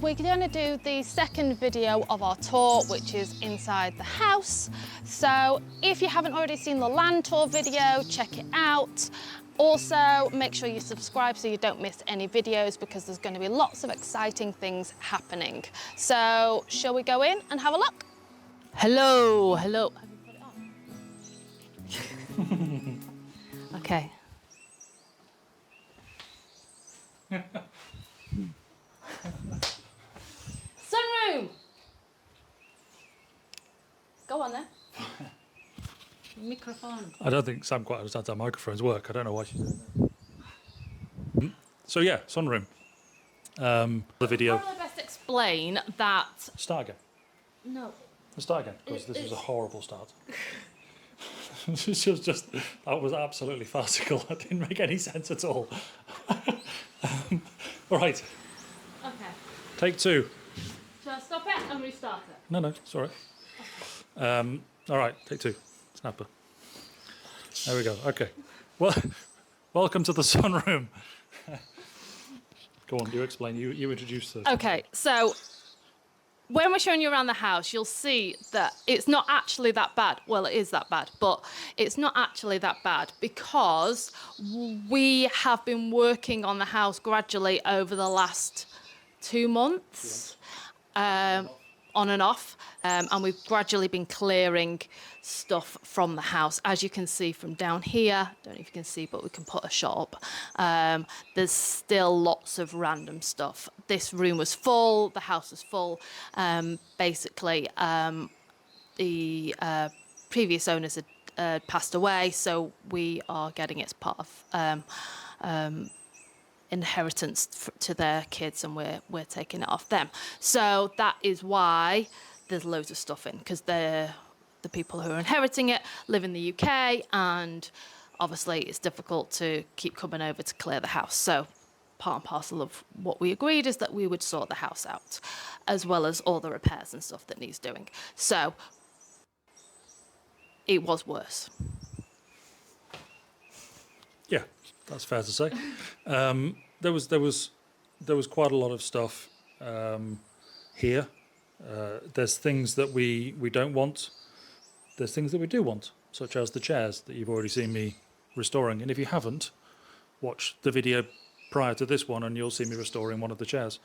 we're going to do the second video of our tour, which is inside the house. So if you haven't already seen the land tour video, check it out. Also, make sure you subscribe so you don't miss any videos, because there's going to be lots of exciting things happening. So shall we go in and have a look? Hello, hello. Have you put it on? Okay. Sunroom! Go on then. Microphone. I don't think Sam quite understands how microphones work. I don't know why she's doing that. So yeah, Sunroom. The video. I'll best explain that. Start again. No. Let's start again, because this was a horrible start. This was just, that was absolutely farcical. That didn't make any sense at all. All right. Okay. Take two. Shall I stop it and restart it? No, it's all right. All right, take two. Snapper. There we go. Okay. Well, welcome to the sunroom. Go on, you explain. You introduce this. Okay, so when we're showing you around the house, you'll see that it's not actually that bad. Well, it is that bad, but it's not actually that bad because we have been working on the house gradually over the last 2 months, on and off, and we've gradually been clearing stuff from the house. As you can see from down here, don't know if you can see, but we can put a shot up. There's still lots of random stuff. This room was full, the house was full. Basically, the previous owners had passed away, so we are getting it as part of inheritance to their kids, and we're taking it off them. So that is why there's loads of stuff in, because the people who are inheriting it live in the UK, and obviously it's difficult to keep coming over to clear the house. So part and parcel of what we agreed is that we would sort the house out, as well as all the repairs and stuff that needs doing. So it was worse. Yeah, that's fair to say. There was quite a lot of stuff here. There's things that we don't want. There's things that we do want, such as the chairs that you've already seen me restoring. And if you haven't, watch the video prior to this one and you'll see me restoring one of the chairs.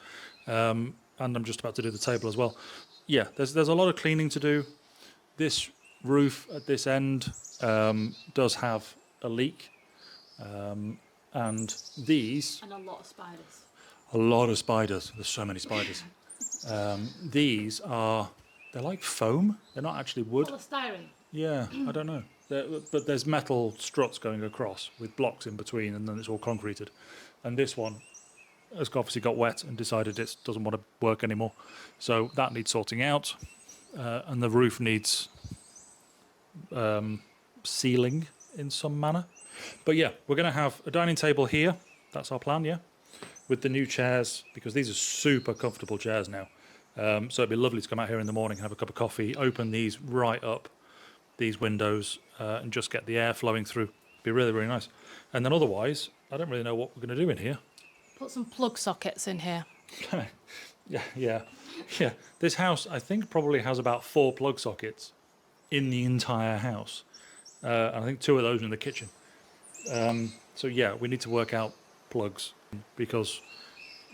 And I'm just about to do the table as well. Yeah, there's a lot of cleaning to do. This roof at this end does have a leak. And these... And a lot of spiders. A lot of spiders. There's so many spiders. These are... They're like foam. They're not actually wood. Polystyrene. Yeah, I don't know. But there's metal struts going across with blocks in between, and then it's all concreted. And this one has obviously got wet and decided it doesn't want to work anymore. So that needs sorting out. And the roof needs sealing in some manner. But yeah, we're going to have a dining table here. That's our plan, yeah? With the new chairs, because these are super comfortable chairs now. So it'd be lovely to come out here in the morning, have a cup of coffee, open these right up, these windows, and just get the air flowing through. It'd be really, really nice. And then otherwise, I don't really know what we're going to do in here. Put some plug sockets in here. Yeah. This house, I think, probably has about 4 plug sockets in the entire house. And I think 2 of those are in the kitchen. So yeah, we need to work out plugs, because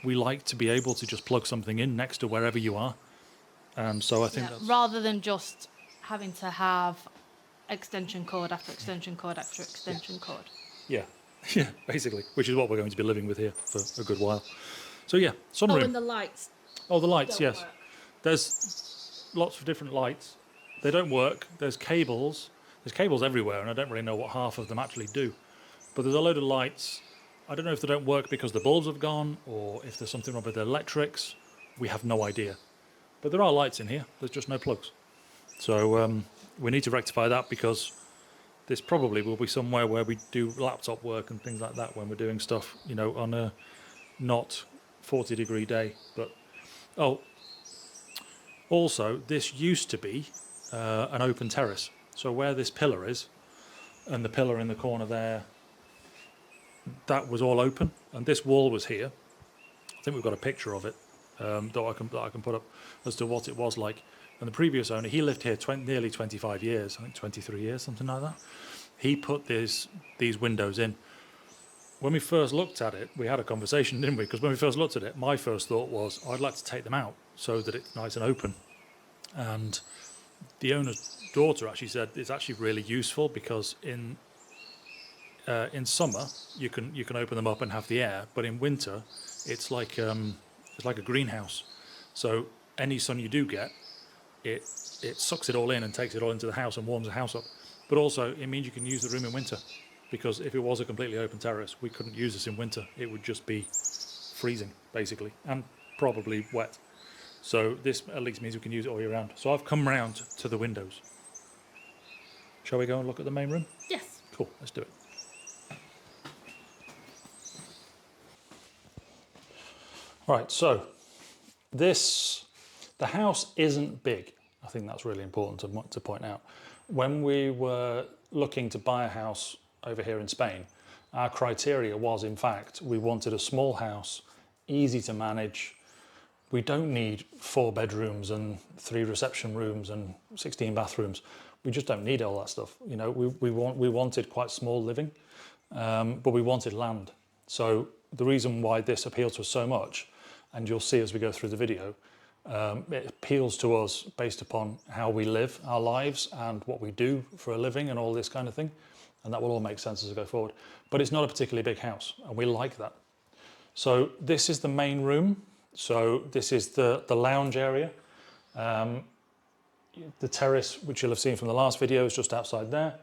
we like to be able to just plug something in next to wherever you are. And so I think that's... Rather than just having to have extension cord after extension cord after extension cord. Yeah, basically, which is what we're going to be living with here for a good while. So yeah, sunroom. Oh, and the lights. Oh, the lights, don't yes. work. There's lots of different lights. They don't work. There's cables. There's cables everywhere, and I don't really know what half of them actually do. But there's a load of lights. I don't know if they don't work because the bulbs have gone, or if there's something wrong with the electrics. We have no idea. But there are lights in here. There's just no plugs. So we need to rectify that, because this probably will be somewhere where we do laptop work and things like that when we're doing stuff, you know, on a not 40-degree day. But also, this used to be an open terrace. So where this pillar is, and the pillar in the corner there, that was all open, and this wall was here. I think we've got a picture of it. that I can put up as to what it was like. And the previous owner, he lived here nearly 25 years, I think 23 years, something like that. He put these windows in. When we first looked at it, we had a conversation, didn't we? Because when we first looked at it, my first thought was, I'd like to take them out so that it's nice and open. And the owner's daughter actually said it's actually really useful because in summer you can open them up and have the air, but in winter it's like a greenhouse. So any sun you do get, it sucks it all in and takes it all into the house and warms the house up. But also it means you can use the room in winter, because if it was a completely open terrace, we couldn't use this in winter. It would just be freezing basically, and probably wet. So this at least means we can use it all year round. So I've come round to the windows. Shall we go and look at the main room? Yes. Cool, let's do it. Right, so the house isn't big. I think that's really important to point out. When we were looking to buy a house over here in Spain, our criteria was, in fact, we wanted a small house, easy to manage. We don't need 4 bedrooms and 3 reception rooms and 16 bathrooms. We just don't need all that stuff. You know, we wanted quite small living, but we wanted land. So the reason why this appealed to us so much, and you'll see as we go through the video, it appeals to us based upon how we live our lives and what we do for a living and all this kind of thing. And that will all make sense as we go forward. But it's not a particularly big house, and we like that. So this is the main room. So this is the lounge area. The terrace, which you'll have seen from the last video, is just outside there.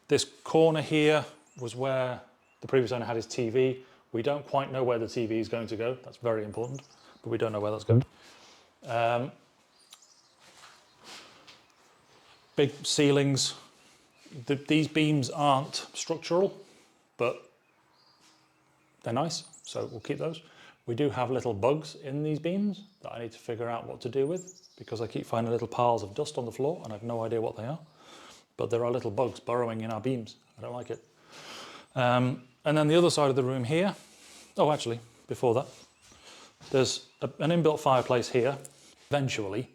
This corner here was where the previous owner had his TV. We don't quite know where the TV is going to go. That's very important, but we don't know where that's going. Big ceilings. These beams aren't structural, but they're nice, so we'll keep those. We do have little bugs in these beams that I need to figure out what to do with, because I keep finding little piles of dust on the floor and I have no idea what they are. But there are little bugs burrowing in our beams. I don't like it. And then the other side of the room here, oh, actually, before that, there's an inbuilt fireplace here. Eventually,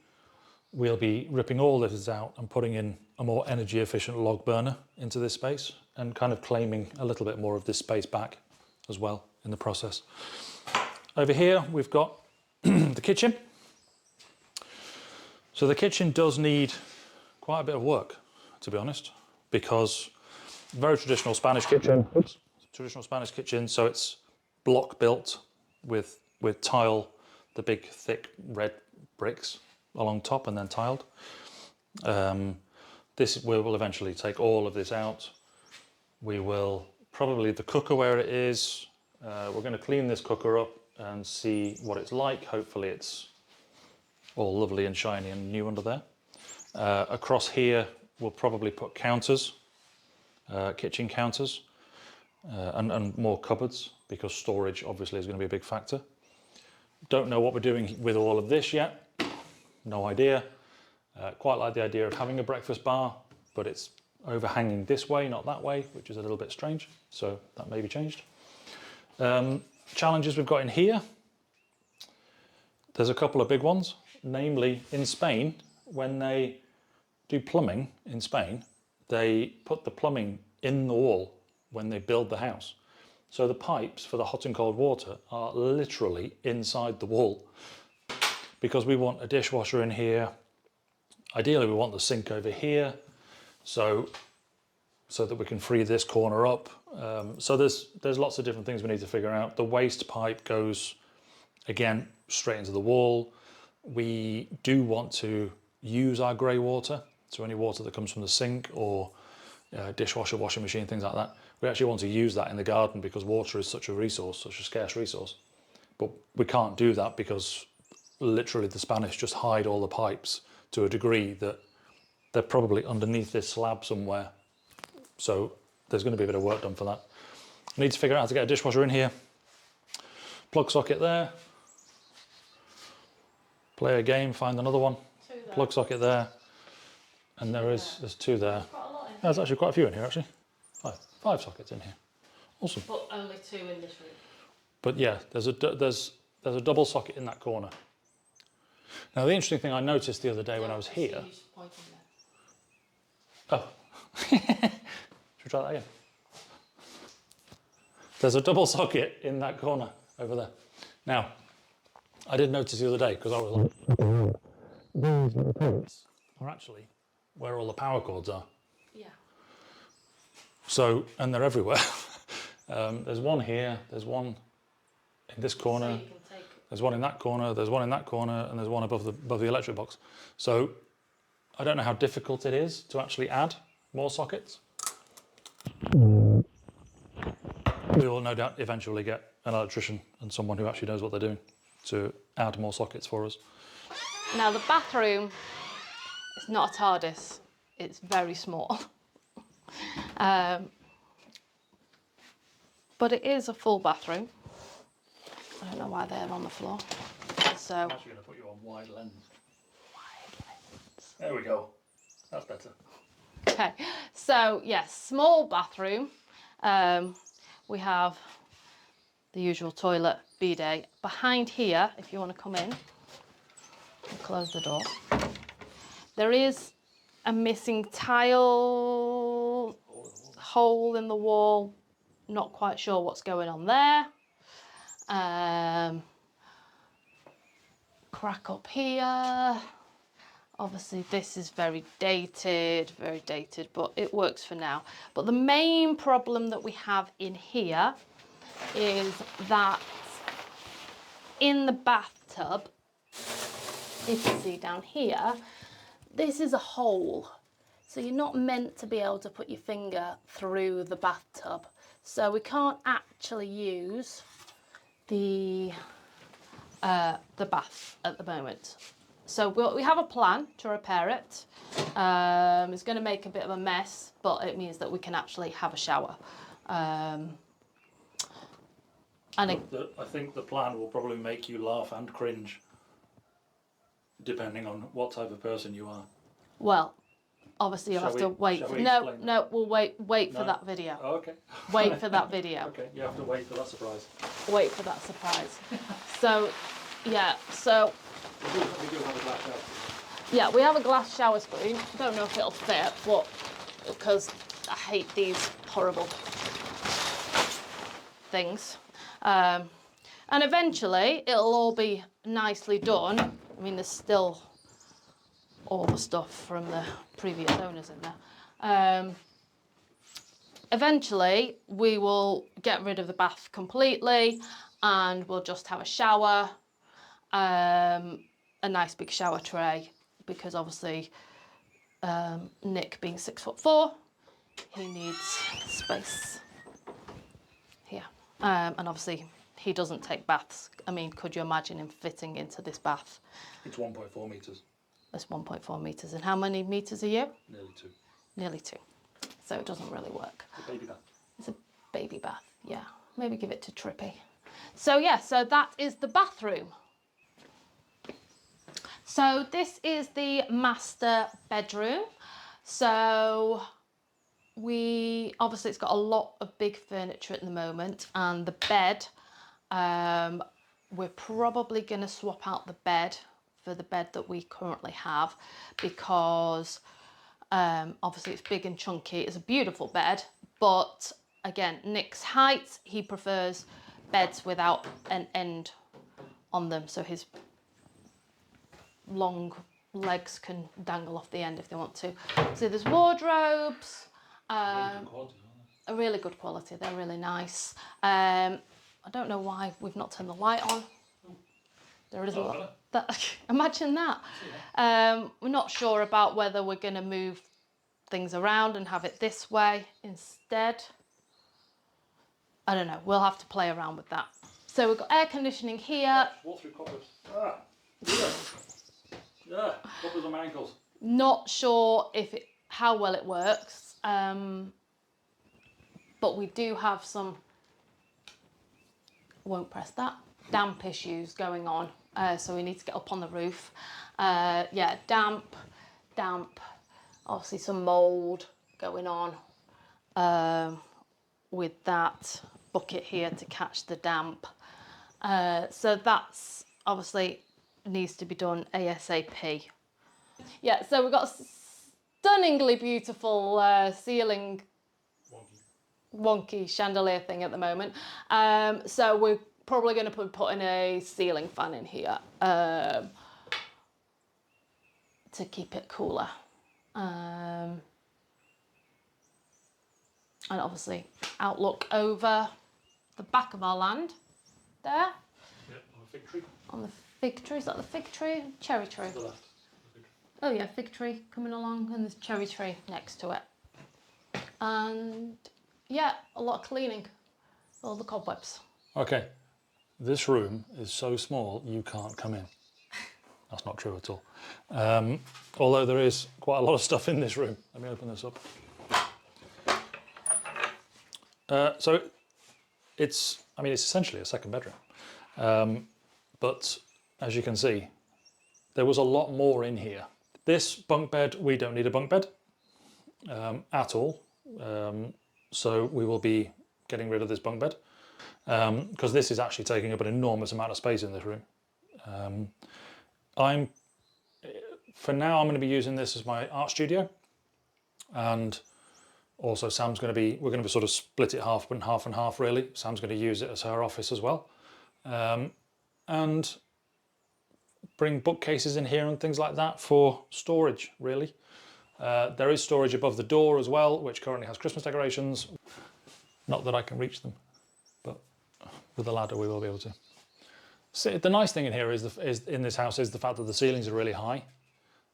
we'll be ripping all this out and putting in a more energy efficient log burner into this space and kind of claiming a little bit more of this space back as well in the process. Over here, we've got the kitchen. So the kitchen does need quite a bit of work, to be honest, because very traditional Spanish kitchen. Oops. Traditional Spanish kitchen, so it's block built with tile, the big thick red bricks along top and then tiled. This we will eventually take all of this out. We will probably leave the cooker where it is. We're going to clean this cooker up and see what it's like. Hopefully it's all lovely and shiny and new under there. Across here we'll probably put counters, kitchen counters, and more cupboards, because storage obviously is going to be a big factor. Don't know what we're doing with all of this yet. No idea. Quite like the idea of having a breakfast bar, but it's overhanging this way, not that way, which is a little bit strange. So that may be changed. Challenges we've got in here. There's a couple of big ones, namely in Spain, when they do plumbing in Spain, they put the plumbing in the wall when they build the house. So the pipes for the hot and cold water are literally inside the wall, because we want a dishwasher in here. Ideally, we want the sink over here, so that we can free this corner up. So there's lots of different things we need to figure out. The waste pipe goes, again, straight into the wall. We do want to use our grey water, so any water that comes from the sink or dishwasher, washing machine, things like that. We actually want to use that in the garden because water is such a resource, such a scarce resource. But we can't do that because literally the Spanish just hide all the pipes to a degree that they're probably underneath this slab somewhere. So there's going to be a bit of work done for that. I need to figure out how to get a dishwasher in here. Plug socket there. Play a game, find another one. Plug socket there. And there's 2 there. There's actually quite a few in here actually. 5 sockets in here. Awesome. But only 2 in this room. But yeah, there's a double socket in that corner Now, the interesting thing I noticed the other day when I was here. Oh, should we try that again? There's a double socket in that corner over there. Now, I did notice the other day because I was like, these little pellets are actually where all the power cords are. Yeah. So, and they're everywhere. There's one here, there's one in this corner, So you can take... there's one in that corner, there's one in that corner, and there's one above the electric box. So, I don't know how difficult it is to actually add more sockets. We will no doubt eventually get an electrician and someone who actually knows what they're doing to add more sockets for us. Now the bathroom is not a TARDIS, it's very small. But it is a full bathroom. I don't know why they're on the floor. So I'm actually going to put you on wide lens. There we go. That's better. okay, so yes, small bathroom. We have the usual toilet, bidet. Behind here, if you want to come in, and close the door. There is a missing tile hole in the wall. Not quite sure what's going on there. Crack up here. Obviously this is very dated, but it works for now. But the main problem that we have in here is that in the bathtub, if you see down here, this is a hole. So you're not meant to be able to put your finger through the bathtub. So we can't actually use the bath at the moment. So we have a plan to repair it. It's going to make a bit of a mess, but it means that we can actually have a shower. And I think the plan will probably make you laugh and cringe, depending on what type of person you are. well, obviously you'll have to wait. No, we'll wait for that video. Oh, okay. Wait for that video. Okay, you have to wait for that surprise. Wait for that surprise. So, yeah, so... We do have a glass shower. Yeah, we have a glass shower screen. I don't know if it'll fit, but because I hate these horrible things. And eventually it'll all be nicely done. I mean, there's still all the stuff from the previous owners in there. Eventually we will get rid of the bath completely and we'll just have a shower, a nice big shower tray, because obviously Nick being 6'4", he needs space here. And obviously he doesn't take baths. I mean, could you imagine him fitting into this bath? It's 1.4 metres. That's 1.4 metres. And how many metres are you? Nearly 2. Nearly 2. So it doesn't really work. A baby bath. It's a baby bath, yeah. Maybe give it to Trippy. So yeah, so that is the bathroom. So this is the master bedroom. So obviously it's got a lot of big furniture at the moment, and the bed, we're probably going to swap out the bed for the bed that we currently have, because obviously it's big and chunky. It's a beautiful bed, but again, Nick's height, he prefers beds without an end on them, so his long legs can dangle off the end if they want to. So there's wardrobes, a really good quality. They're really nice. I don't know why we've not turned the light on. There is a lot. Imagine that. We're not sure about whether we're going to move things around and have it this way instead. I don't know. We'll have to play around with that. So we've got air conditioning here. Walk through coppers. Yeah, coppers on my ankles. Not sure how well it works, but we do have some, won't press that, damp issues going on. So we need to get up on the roof. Yeah, damp, obviously some mould going on with that bucket here to catch the damp. So that's obviously needs to be done ASAP. Yeah, so we've got a stunningly beautiful ceiling wonky chandelier thing at the moment. So we're probably going to be putting a ceiling fan in here to keep it cooler. And obviously outlook over the back of our land there. Yeah, on a fig tree. On the fig tree, is that the fig tree? Cherry tree. To the left. Oh yeah, fig tree coming along and there's cherry tree next to it. And yeah, a lot of cleaning, all the cobwebs. Okay, this room is so small you can't come in. That's not true at all. Although there is quite a lot of stuff in this room. Let me open this up. So it's essentially a second bedroom. But as you can see, there was a lot more in here. This bunk bed, we don't need a bunk bed at all. So we will be getting rid of this bunk bed because this is actually taking up an enormous amount of space in this room. For now, I'm going to be using this as my art studio, and also Sam's going to be, we're going to sort of split it half and half really. Sam's going to use it as her office as well. And bring bookcases in here and things like that for storage really. There is storage above the door as well, which currently has Christmas decorations. Not that I can reach them, but with a ladder we will be able to. So the nice thing in here is in this house is the fact that the ceilings are really high.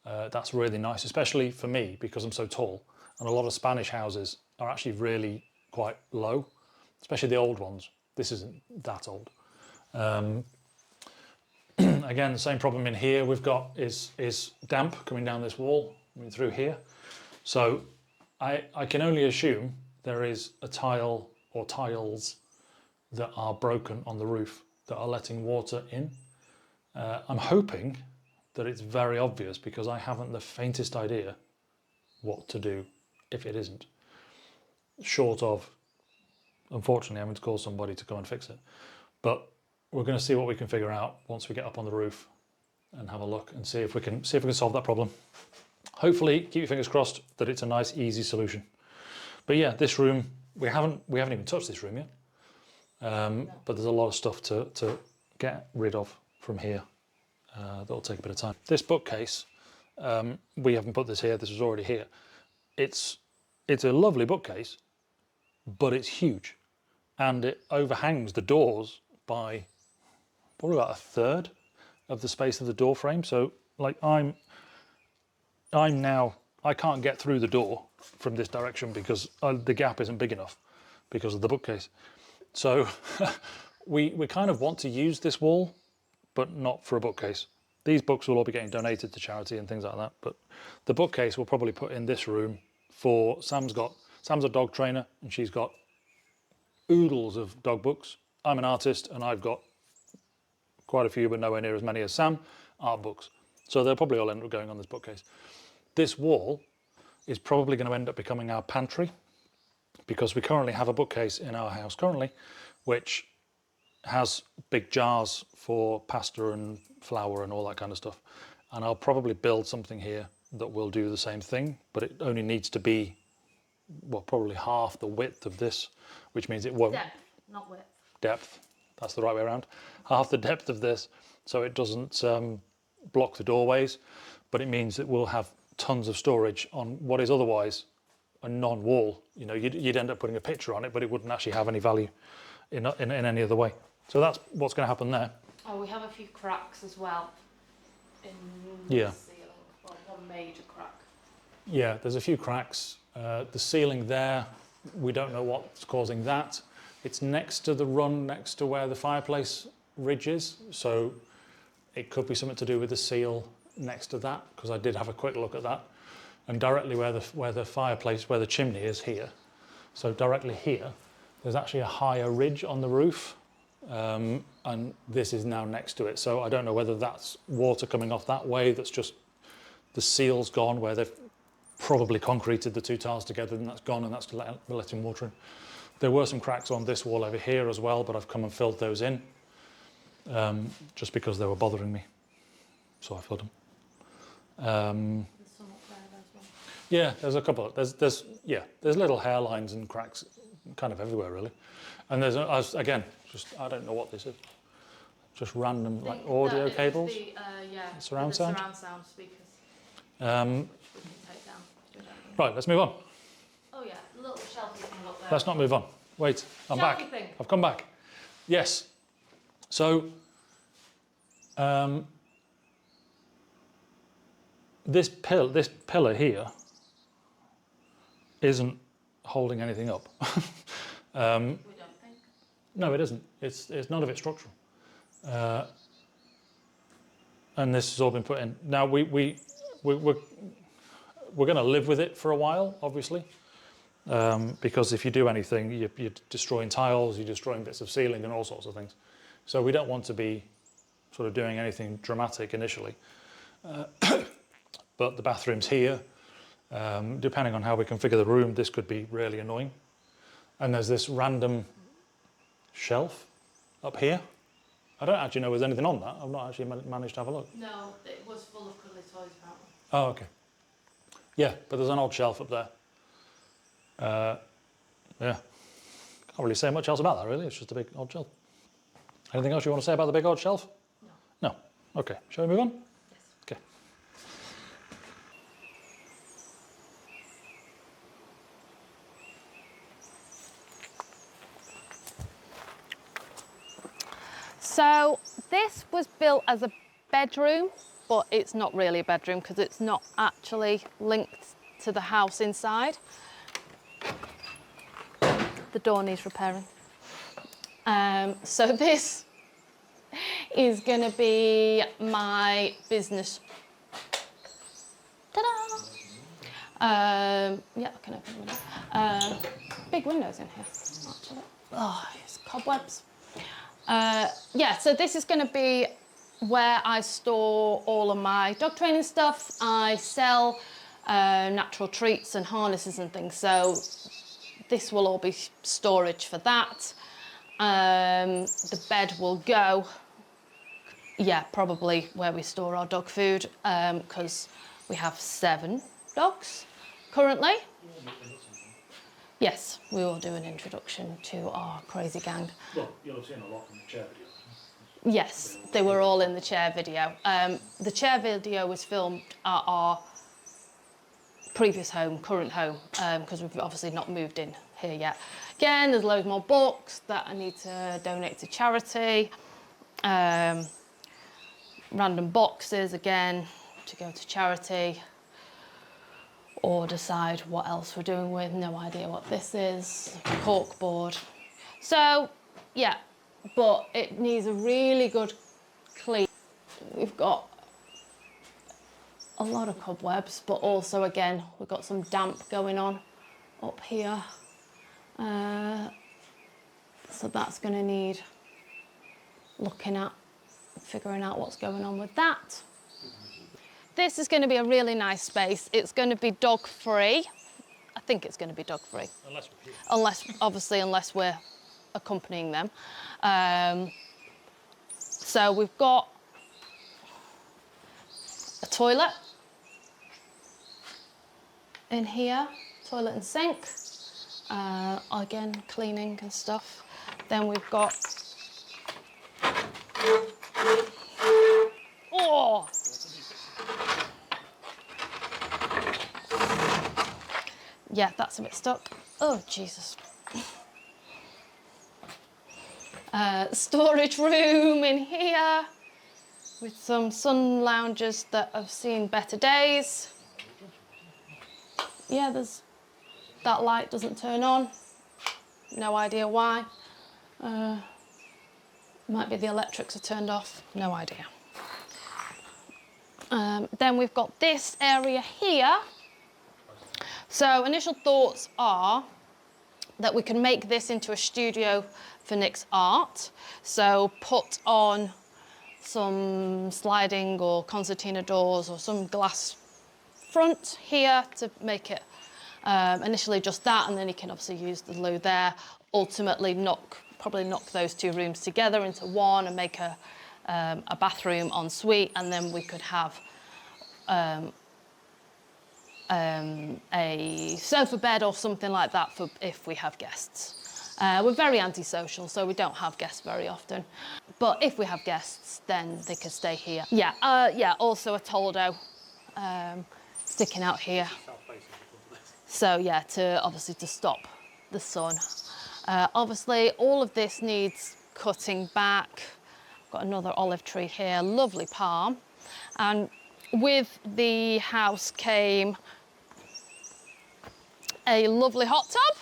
That's really nice, especially for me because I'm so tall. And a lot of Spanish houses are actually really quite low, especially the old ones. This isn't that old. Again, the same problem in here we've got is damp coming down this wall, coming through here. So I can only assume there is a tile or tiles that are broken on the roof that are letting water in. I'm hoping that it's very obvious because I haven't the faintest idea what to do if it isn't. Short of, unfortunately, having to call somebody to come and fix it. But we're going to see what we can figure out once we get up on the roof and have a look and see if we can solve that problem. Hopefully, keep your fingers crossed that it's a nice, easy solution. But yeah, this room, we haven't even touched this room yet. But there's a lot of stuff to get rid of from here. That'll take a bit of time. This bookcase, we haven't put this here, this was already here. It's a lovely bookcase, but it's huge. And it overhangs the doors by probably about a third of the space of the door frame. So like I can't get through the door from this direction because the gap isn't big enough because of the bookcase. So we kind of want to use this wall, but not for a bookcase. These books will all be getting donated to charity and things like that. But the bookcase we'll probably put in this room for Sam's a dog trainer and she's got oodles of dog books. I'm an artist and I've got quite a few, but nowhere near as many as Sam, art books. So they'll probably all end up going on this bookcase. This wall is probably going to end up becoming our pantry because we currently have a bookcase in our house currently, which has big jars for pasta and flour and all that kind of stuff. And I'll probably build something here that will do the same thing, but it only needs to be, well, probably half the width of this, which means it won't. Depth, not width. Depth, that's the right way around. Half the depth of this, so it doesn't block the doorways, but it means it will have tons of storage on what is otherwise a non-wall. You know, you'd end up putting a picture on it, but it wouldn't actually have any value in any other way. So that's what's going to happen there. Oh, we have a few cracks as well in Yeah. the ceiling. Well, one major crack. Yeah, there's a few cracks. The ceiling there, we don't know what's causing that. It's next to the run, next to where the fireplace ridge is. So it could be something to do with the seal next to that, because I did have a quick look at that. And directly where the fireplace, where the chimney is here. So directly here, there's actually a higher ridge on the roof. And this is now next to it. So I don't know whether that's water coming off that way, that's just the seal's gone, where they've probably concreted the two tiles together and that's gone and that's letting water in. There were some cracks on this wall over here as well, but I've come and filled those in just because they were bothering me. so I filled them. There's some up there as well. Yeah, there's a couple. There's little hairlines and cracks, kind of everywhere really. And there's again, just I don't know what this is. Just random like audio cables. Surround sound. Surround sound speakers. We can take down. Right, let's move on. Oh yeah, the little shelfie thing up there. Let's not move on. Wait, I'm Shelfie back. thing. I've come back. Yes. So this pillar here isn't holding anything up. We don't think. No, it isn't. It's none of it structural. And this has all been put in. Now we're going to live with it for a while, obviously, because if you do anything, you're destroying tiles, you're destroying bits of ceiling, and all sorts of things. So we don't want to be sort of doing anything dramatic initially. But the bathroom's here. Depending on how we configure the room, this could be really annoying. And there's this random shelf up here. I don't actually know if there's anything on that. I've not actually managed to have a look. No, it was full of cuddly toys apparently. Oh, okay. Yeah, but there's an odd shelf up there. Yeah. Can't really say much else about that, really. It's just a big odd shelf. Anything else you want to say about the big odd shelf? No. No. Okay. Shall we move on? Yes. Okay. So this was built as a bedroom, but it's not really a bedroom because it's not actually linked to the house inside. The door needs repairing. So this is going to be my business. Ta-da! Yeah, I can open the window. Big windows in here, actually. Oh, it's cobwebs. Yeah, so this is going to be where I store all of my dog training stuff. I sell natural treats and harnesses and things, so this will all be storage for that. The bed will go, yeah, probably where we store our dog food, because we have 7 dogs currently. Yes, we will do an introduction to our crazy gang. Well, you'll have seen a lot from the chair video. Yes, they were all in the chair video. The chair video was filmed at our previous home, current home, because we've obviously not moved in here yet. Again, there's loads more books that I need to donate to charity. Random boxes, again, to go to charity. Or decide what else we're doing with. No idea what this is. Cork board. So, yeah, but it needs a really good clean. We've got a lot of cobwebs, but also, again, we've got some damp going on up here. So that's going to need looking at, figuring out what's going on with that. This is going to be a really nice space. It's going to be dog free. I think it's going to be dog free. Unless we're here. Unless we're accompanying them. So we've got a toilet in here, toilet and sink. Again, cleaning and stuff. Then we've got, oh! Yeah, that's a bit stuck. Oh, Jesus. Storage room in here with some sun loungers that have seen better days. Yeah, that light doesn't turn on. No idea why. Might be the electrics are turned off. No idea. Then we've got this area here. So initial thoughts are that we can make this into a studio for Nick's art. So put on some sliding or concertina doors or some glass front here to make it initially just that, and then you can obviously use the loo there. Ultimately probably knock those 2 rooms together into one and make a a bathroom en suite, and then we could have a sofa bed or something like that for if we have guests. We're very antisocial, so we don't have guests very often. But if we have guests, then they can stay here. Yeah, also a toldo sticking out here. So yeah, obviously to stop the sun. Obviously, all of this needs cutting back. Got another olive tree here, lovely palm. And with the house came a lovely hot tub.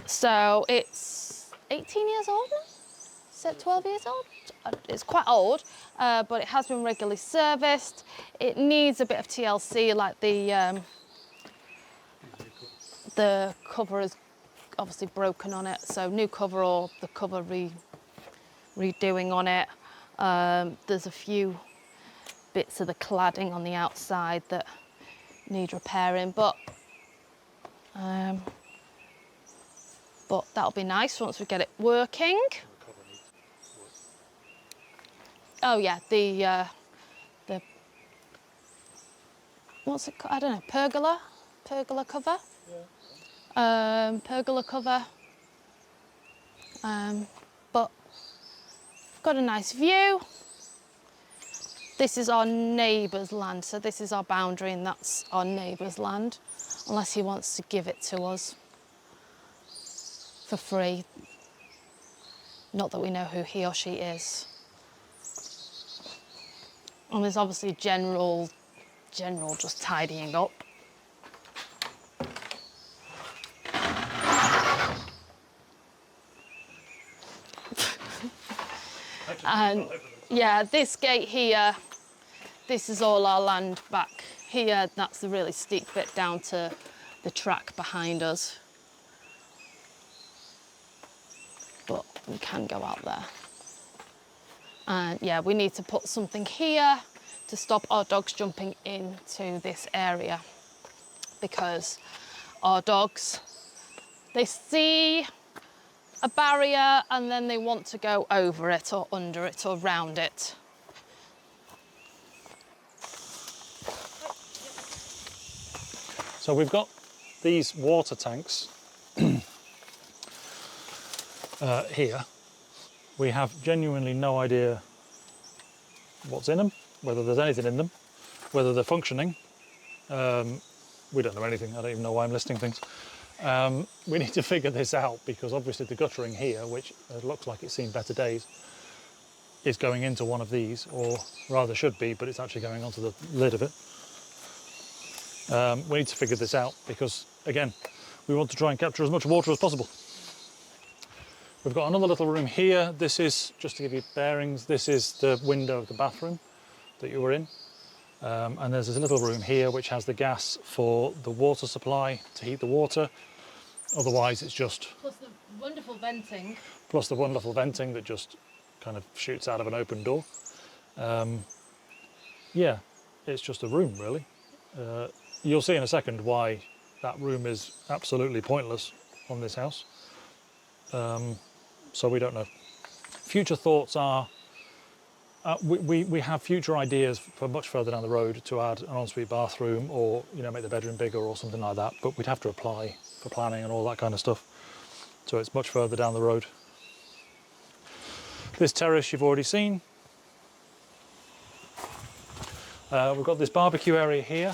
So it's 18 years old now? Is it 12 years old? It's quite old, but it has been regularly serviced. It needs a bit of TLC, like the cover is obviously broken on it, so new cover or the cover redoing on it. There's a few bits of the cladding on the outside that need repairing, but that'll be nice once we get it working. Oh yeah, the what's it called? I don't know, pergola cover. Yeah. Pergola cover. But got a nice view. This is our neighbour's land, so this is our boundary, and that's our neighbour's land, unless he wants to give it to us for free. Not that we know who he or she is. And there's obviously general just tidying up. And yeah, this gate here, this is all our land back here. That's the really steep bit down to the track behind us. But we can go out there. And yeah, we need to put something here to stop our dogs jumping into this area, because our dogs, they see a barrier and then they want to go over it or under it or round it. So we've got these water tanks here. We have genuinely no idea what's in them, whether there's anything in them, whether they're functioning. We don't know anything. I don't even know why I'm listing things. We need to figure this out, because obviously the guttering here, which looks like it's seen better days, is going into one of these, or rather should be, but it's actually going onto the lid of it. We need to figure this out, because again, we want to try and capture as much water as possible. We've got another little room here. This is, just to give you bearings, this is the window of the bathroom that you were in. And there's this little room here which has the gas for the water supply to heat the water. Otherwise it's just... Plus the wonderful venting. Plus the wonderful venting that just kind of shoots out of an open door. Yeah, it's just a room really. You'll see in a second why that room is absolutely pointless on this house. So we don't know. Future thoughts are, we have future ideas for much further down the road to add an ensuite bathroom, or make the bedroom bigger or something like that, but we'd have to apply for planning and all that kind of stuff. So it's much further down the road. This terrace you've already seen. We've got this barbecue area here.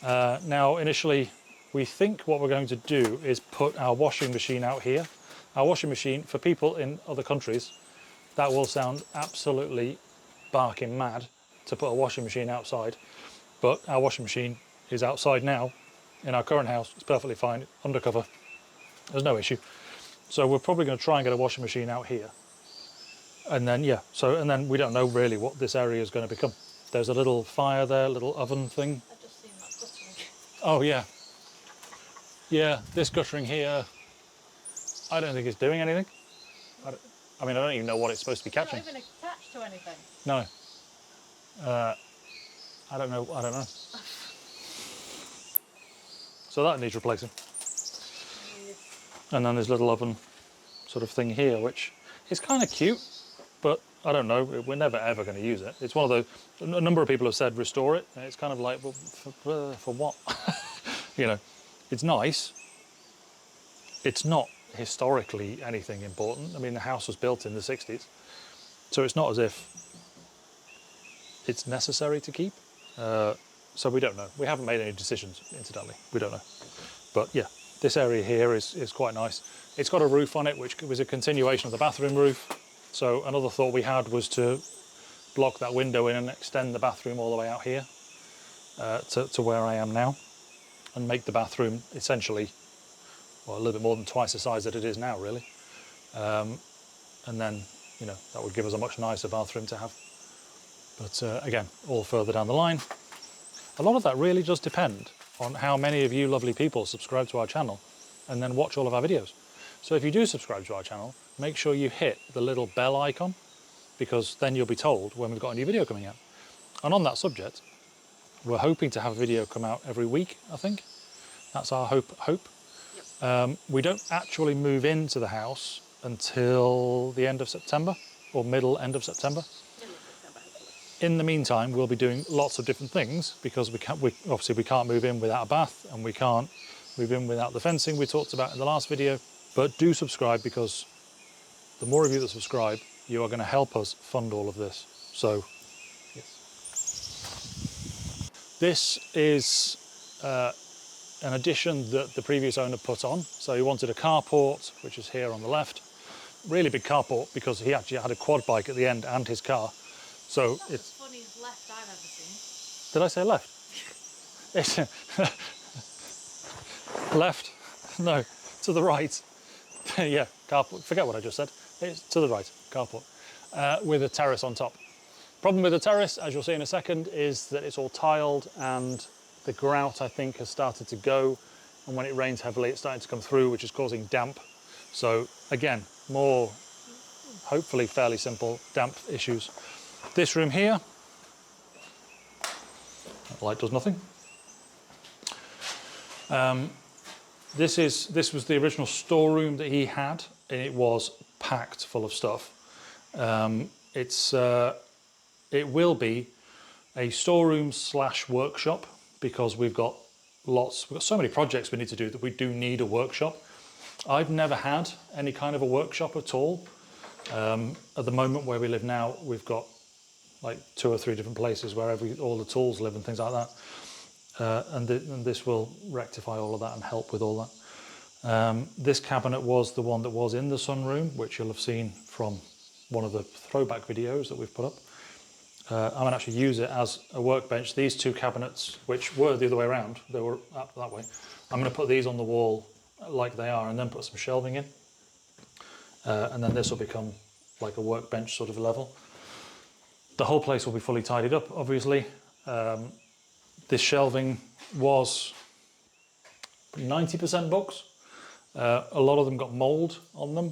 Now initially we think what we're going to do is put our washing machine out here. Our washing machine, for people in other countries, that will sound absolutely barking mad to put a washing machine outside, but our washing machine is outside now in our current house. It's perfectly fine, undercover, there's no issue. So we're probably going to try and get a washing machine out here. And then, yeah, and then we don't know really what this area is going to become. There's a little fire there, a little oven thing. I've just seen that guttering. Oh yeah. Yeah, this guttering here, I don't think it's doing anything. I mean, I don't even know what it's supposed to be catching. It's not even attached to anything. No. I don't know. So that needs replacing. And then this little oven sort of thing here, which It's kind of cute, but I don't know, we're never ever going to use it. It's one of those, a number of people have said restore it, and it's kind of like, well, for what? You know, it's nice. It's not historically anything important. I mean, the house was built in the 60s, so it's not as if it's necessary to keep. So we don't know. We haven't made any decisions, incidentally. We don't know. But yeah, this area here is quite nice. It's got a roof on it, which was a continuation of the bathroom roof. So another thought we had was to block that window in and extend the bathroom all the way out here to where I am now, and make the bathroom essentially, well, a little bit more than twice the size that it is now, really. And then, you know, that would give us a much nicer bathroom to have. But again, all further down the line. A lot of that really does depend on how many of you lovely people subscribe to our channel and then watch all of our videos. So if you do subscribe to our channel, make sure you hit the little bell icon, because then you'll be told when we've got a new video coming out. And on that subject, we're hoping to have a video come out every week, I think. That's our hope. Yep. We don't actually move into the house until the end of September, or end of September. In the meantime, we'll be doing lots of different things, because we obviously can't move in without a bath, and we can't move in without the fencing we talked about in the last video. But do subscribe, because the more of you that subscribe, you are going to help us fund all of this. So, yes. This is an addition that the previous owner put on. So he wanted a carport, which is here on the left. Really big carport, because he actually had a quad bike at the end and his car. So that's it's the funniest left I've ever seen. Did I say left? It's left? No, to the right. Yeah, carport. Forget what I just said. It's to the right, carport, with a terrace on top. Problem with the terrace, as you'll see in a second, is that it's all tiled, and the grout, I think, has started to go. And when it rains heavily, it's starting to come through, which is causing damp. So again, more hopefully fairly simple damp issues. This room here, that light does nothing. This was the original storeroom that he had, and it was packed full of stuff. It will be a storeroom / workshop, because we've got so many projects we need to do that we do need a workshop. I've never had any kind of a workshop at all. At the moment where we live now, we've got like 2 or 3 different places where all the tools live and things like that. And this will rectify all of that and help with all that. This cabinet was the one that was in the sunroom, which you'll have seen from one of the throwback videos that we've put up. I'm going to actually use it as a workbench. These 2 cabinets, which were the other way around, they were up that way. I'm going to put these on the wall like they are, and then put some shelving in. And then this will become like a workbench sort of level. The whole place will be fully tidied up, obviously. This shelving was 90% books. A lot of them got mold on them,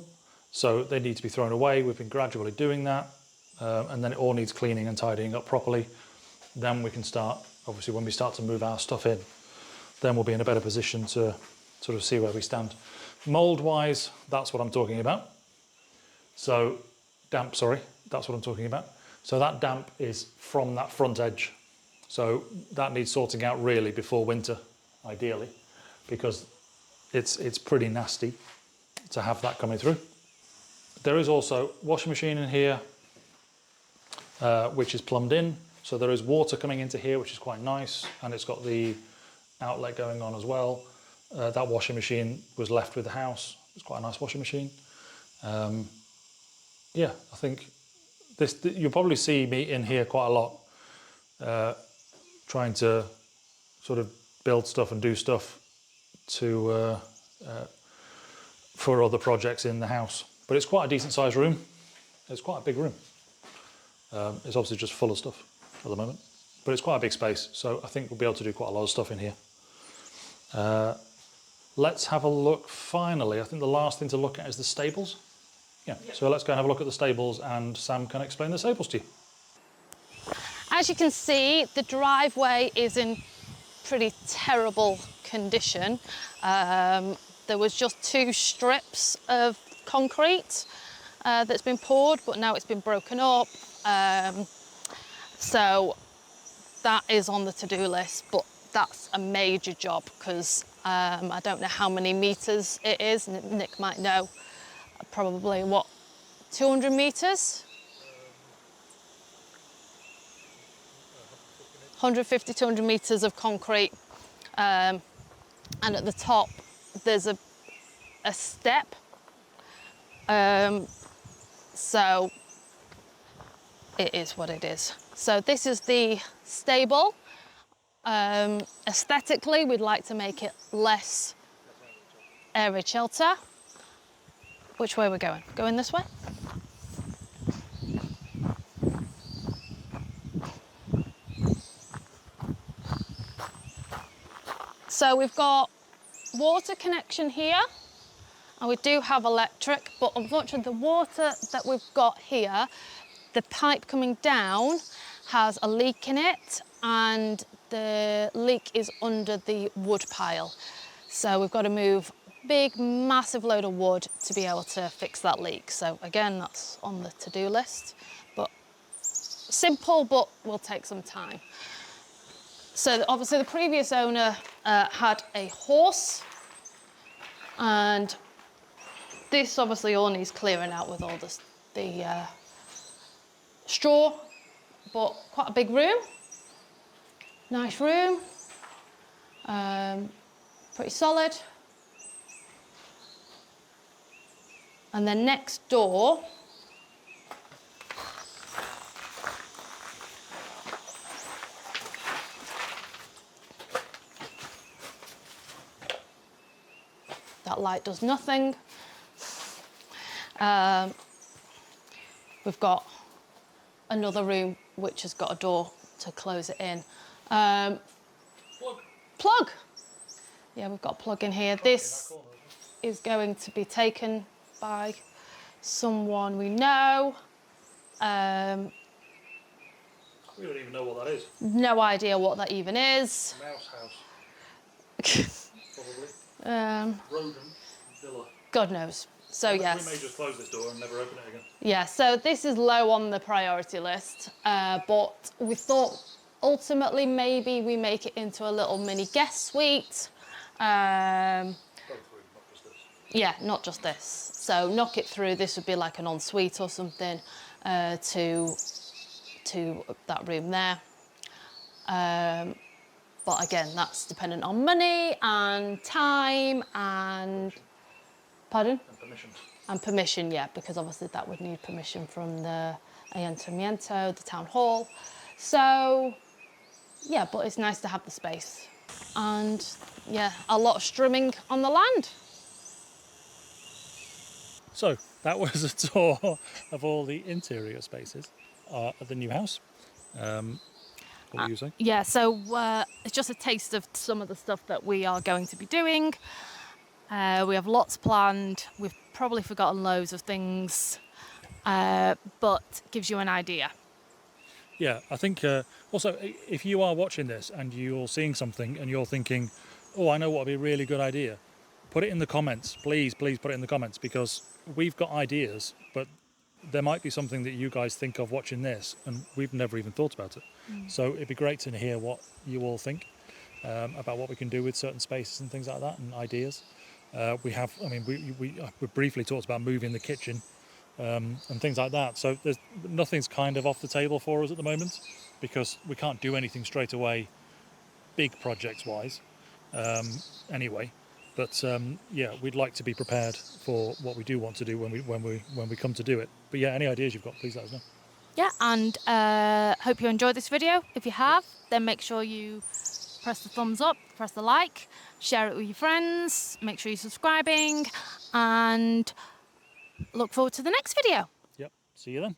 so they need to be thrown away. We've been gradually doing that, and then it all needs cleaning and tidying up properly. Then we can start, obviously when we start to move our stuff in, then we'll be in a better position to sort of see where we stand. Mold wise, that's what I'm talking about. So damp, sorry, that's what I'm talking about. So that damp is from that front edge. So that needs sorting out really before winter, ideally, because it's pretty nasty to have that coming through. There is also washing machine in here, which is plumbed in. So there is water coming into here, which is quite nice, and it's got the outlet going on as well. That washing machine was left with the house. It's quite a nice washing machine. Yeah, I think you'll probably see me in here quite a lot, trying to sort of build stuff and do stuff for other projects in the house. But it's quite a decent sized room. It's quite a big room. It's obviously just full of stuff at the moment, but it's quite a big space. So I think we'll be able to do quite a lot of stuff in here. Let's have a look finally. I think the last thing to look at is the stables. Yeah, so let's go and have a look at the stables, and Sam can explain the stables to you. As you can see, the driveway is in pretty terrible condition. There was just 2 strips of concrete, that's been poured, but now it's been broken up. So that is on the to-do list, but that's a major job because I don't know how many meters it is. Nick might know. Probably, what, 200 meters? 150, 200 meters of concrete. And at the top, there's a step. So it is what it is. So this is the stable. Aesthetically, we'd like to make it less air raid shelter. Which way are we going? Going this way? So we've got water connection here, and we do have electric, but unfortunately the water that we've got here, the pipe coming down has a leak in it, and the leak is under the wood pile. So we've got to move a big, massive load of wood to be able to fix that leak. So again, that's on the to-do list, but simple, but will take some time. So obviously the previous owner had a horse, and this obviously all needs clearing out with all the straw, but quite a big room, nice room, pretty solid. And then next door, that light does nothing. We've got another room which has got a door to close it in. Plug. Yeah, we've got a plug in here. This is going to be taken by someone we know. We don't even know what that is. No idea what that even is. Mouse house. Probably. Rodent villa. God knows. So yes. We may just close this door and never open it again. Yeah, so this is low on the priority list, but we thought ultimately maybe we make it into a little mini guest suite. Not just this. Yeah, not just this. So knock it through. This would be like an ensuite or something to that room there. But again, that's dependent on money and time and pardon? And permission. And permission, yeah, because obviously that would need permission from the Ayuntamiento, the town hall. So yeah, but it's nice to have the space. And yeah, a lot of strimming on the land. So that was a tour of all the interior spaces of the new house. What were you saying? Yeah, so it's just a taste of some of the stuff that we are going to be doing. We have lots planned. We've probably forgotten loads of things, but gives you an idea. Yeah, I think also if you are watching this and you're seeing something and you're thinking, oh, I know what would be a really good idea, put it in the comments. Please put it in the comments, because we've got ideas, but there might be something that you guys think of watching this and we've never even thought about it. So it'd be great to hear what you all think about what we can do with certain spaces and things like that, and ideas. We briefly talked about moving the kitchen and things like that. So nothing's kind of off the table for us at the moment, because we can't do anything straight away, big projects wise. Anyway, but yeah, we'd like to be prepared for what we do want to do when we come to do it. But yeah, any ideas you've got, please let us know. Yeah, and hope you enjoyed this video. If you have, then make sure you press the thumbs up, press the like, share it with your friends, make sure you're subscribing, and look forward to the next video. Yep, see you then.